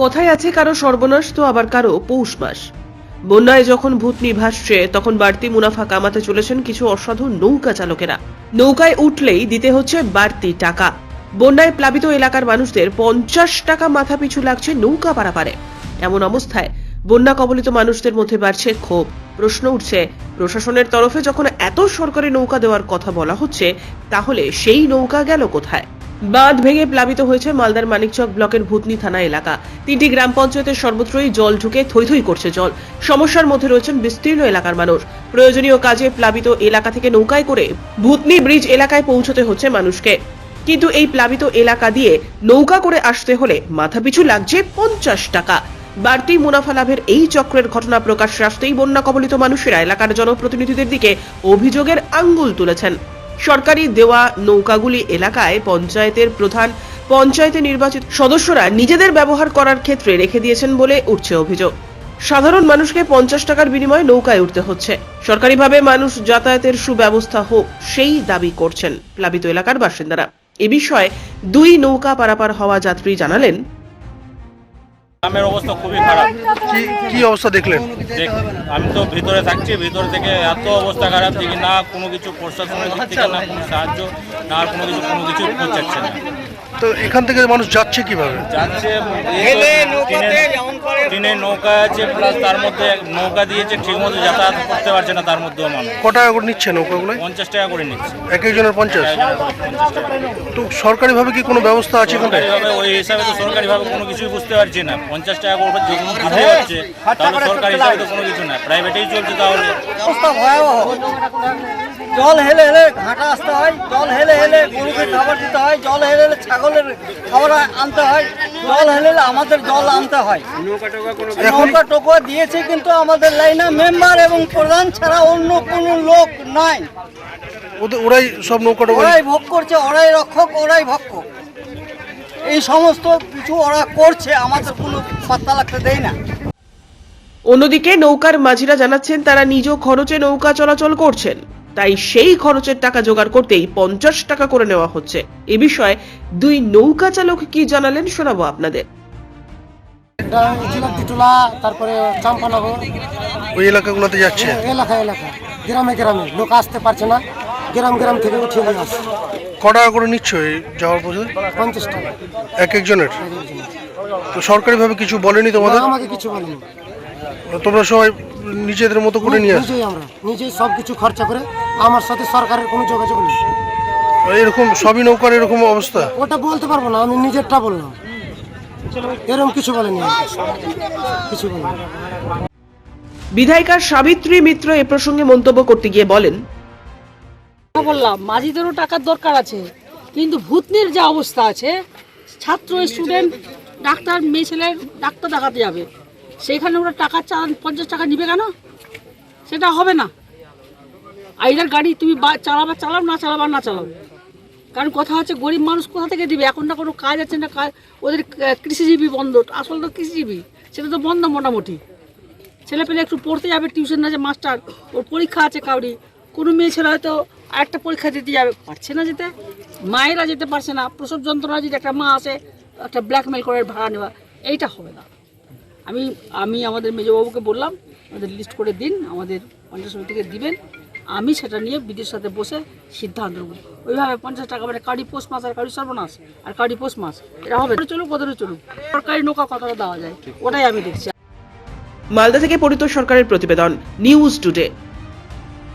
কথায় আছে কারো সর্বনাশ তো আবার কারো পৌষ মাস। বন্যায় যখন ভূতনি ভাসছে তখন বাড়তি মুনাফা কামাতে চলেছেন কিছু অসাধু নৌকা চালকেরা। নৌকায় উঠলেই দিতে হচ্ছে বাড়তি টাকা। বন্যায় প্লাবিত এলাকার মানুষদের 50 টাকা মাথা পিছু লাগছে নৌকা পারাপারে। এমন অবস্থায় বন্যা কবলিত মানুষদের মধ্যে বাড়ছে ক্ষোভ। প্রশ্ন উঠছে, প্রশাসনের তরফে যখন এত সরকারি নৌকা দেওয়ার কথা বলা হচ্ছে, তাহলে সেই নৌকা গেল কোথায়? বাঁধ ভেঙে প্লাবিত হয়েছে মালদার মানিকচক ব্লকের ভূতনি থানা এলাকা। 3টি গ্রাম পঞ্চায়েতের সর্বত্রই জল ঢুকে থই থই করছে জল। সমস্যার মধ্যে রয়েছেন বিস্তীর্ণ এলাকার মানুষ। প্রয়োজনীয় কাজে প্লাবিত এলাকা থেকে নৌকায় করে ভূতনি ব্রিজ এলাকায় পৌঁছতে হচ্ছে মানুষকে। কিন্তু এই প্লাবিত এলাকা দিয়ে নৌকা করে আসতে হলে মাথাপিছু লাগছে 50 টাকা। বাড়তি মুনাফা লাভের এই চক্রের ঘটনা প্রকাশ্যে আসতেই বন্যা কবলিত মানুষেরা এলাকার জনপ্রতিনিধিদের দিকে অভিযোগের আঙ্গুল তুলেছেন। সরকারি দেওয়া নৌকাগুলি এলাকায় পঞ্চায়েতের প্রধান, পঞ্চায়েতে নির্বাচিত সদস্যরা নিজেদের ব্যবহার করার ক্ষেত্রে রেখে দিয়েছেন বলে উঠছে অভিযোগ। সাধারণ মানুষকে 50 টাকার বিনিময়ে নৌকায় উঠতে হচ্ছে। সরকারিভাবে মানুষ যাতায়াতের সুব্যবস্থা হোক সেই দাবি করছেন প্লাবিত এলাকার বাসিন্দারা। এ বিষয়ে 2 নৌকা পারাপার হওয়া যাত্রী জানালেন, গ্রামের অবস্থা খুবই খারাপ। কি অবস্থা দেখলেন? আমি তো ভিতরে থাকছি, ভিতর থেকে এত অবস্থা খারাপ দেখি না কোনো কিছু প্রশাসনের দিক থেকে, না কোনো সাহায্য, না আর কোনো কিছু পৌঁছাচ্ছে না। তো এখান থেকে মানুষ যাচ্ছে কিভাবে? যাচ্ছে ট্রেনের নৌকা আছে, প্লাস তার মধ্যে নৌকা দিয়েছে, ঠিক মতো যাতায়াত করতে পারছে না। তার মধ্যেও মানুষ ক টাকা করে নিচ্ছে নৌকাগুলো? 50 টাকা করে নিচ্ছে এক একজনের 50। তো সরকারিভাবে কি কোনো ব্যবস্থা আছে? সরকারিভাবে ওই হিসাবে তো সরকারিভাবে কোনো কিছুই বুঝতে পারছি না। 50 টাকা করে যখন দিতে হচ্ছে তাহলে সরকারি হিসাবে তো কোনো কিছু না, প্রাইভেটেই চলছে। তাহলে অবস্থা ভয়াবহ। জল হেলে হেলে ঘাটা আসতে হয়, জল হেলে হেলে গরুকে খাবার দিতে হয়, জল হেলে হেলে ছাগলের খাবার আনতে হয়, জল হেলে হেলে আমাদের জল আনতে হয়। নৌকা টোকা দিয়েছে কিন্তু আমাদের লাইনা মেম্বার এবং প্রধান ছাড়া অন্য কোনো লোক নাই। ওরাই সব নৌকা ওরাই ভোগ করছে, ওরাই রক্ষক, ওরাই ভক্ষক। এই সমস্ত কিছু ওরা করছে, আমাদের কোনো পাত্তা লাগতে দেয় না। অন্যদিকে নৌকার মাঝিরা জানাচ্ছেন তারা নিজ খরচে নৌকা চলাচল করছেন, তাই সেই খরচের টাকা জোগাড় করতেই 50 টাকা করে নেওয়া হচ্ছে। এ বিষয়ে 2 নৌকা চালক কি জানালেন শোনাবো আপনাদের। তারপরে চাম্পানগর, ওই এলাকাগুলোতে যাচ্ছে। এলাকা গ্রামে গ্রামে লোক আসতে পারছে না, গ্রাম থেকে উঠিয়ে নিয়ে আসছে। ক টাকা করে নিচ্ছ এই যাওয়ার পথে? 50 টাকা এক একজনের। তো সরকারিভাবে কিছু বলেনি তোমাদের? আমাকে কিছু বলেনি। তোমরা সবাই নিজেদের মতো করে নিয়ে আসো? আমরা নিজেই সব কিছু খরচা করে, আমার সাথে সরকারের কোনো যোগাযোগ নেই। এরকম সবই নৌকার এরকম অবস্থা? ওটা বলতে পারবো না, আমি নিজেরটা বললাম। এরকম কিছু বলেনি, কিছু বলেনি। বিধায়িকা সাবিত্রী মিত্র এ প্রসঙ্গে মন্তব্য করতে গিয়ে বলেন, বললাম মাঝিদেরও টাকার দরকার আছে, কিন্তু ভূতনির যে অবস্থা আছে, ছাত্র স্টুডেন্ট ডাক্তার মেয়ে ছেলে ডাক্তার দেখাতে যাবে, সেইখানে ওরা টাকা 50 টাকা নিবে কেন? সেটা হবে না। আইদার গাড়ি তুমি চালাও, না চালাও। কারণ কথা হচ্ছে গরিব মানুষ কোথা থেকে দিবে? এখন না কোনো কাজ আছে না, কাজ ওদের কৃষিজীবী বন্ধ, আসল তো কৃষিজীবী, সেটা তো বন্ধ মোটামুটি। ছেলে পেলে একটু পড়তে যাবে, টিউশন আছে, মাস্টার, ওর পরীক্ষা আছে কাউরি, কোনো মেয়ে ছেলে হয়তো আরেকটা পরীক্ষা দিতে যাবে, পারছে না যেতে, মায়েরা যেতে পারছে না। প্রসব যন্ত্রণা যদি একটা মা আসে, একটা ব্ল্যাকমেল করে ভাড়া নেওয়া, এইটা হবে না। আমি আমাদের মেজবাবুকে বললাম আমাদের লিস্ট করে দিন, আমাদের পঞ্চায়েত সমিতিকে দিবেন, আমি সেটা নিয়ে বিদের সাথে বসে সিদ্ধান্ত নেব। ওইভাবে 50 টাকা মানে কাউরি পৌষ মাস আর কাউরি সর্বনাশ আর কাউরি পৌষ মাস, এটা হবে। চলুক ওদেরও চলুক, সরকারি নৌকা কতটা দেওয়া যায় ওটাই আমি দেখছি। মালদা থেকে পরিতোষ সরকারের প্রতিবেদন, নিউজ টুডে।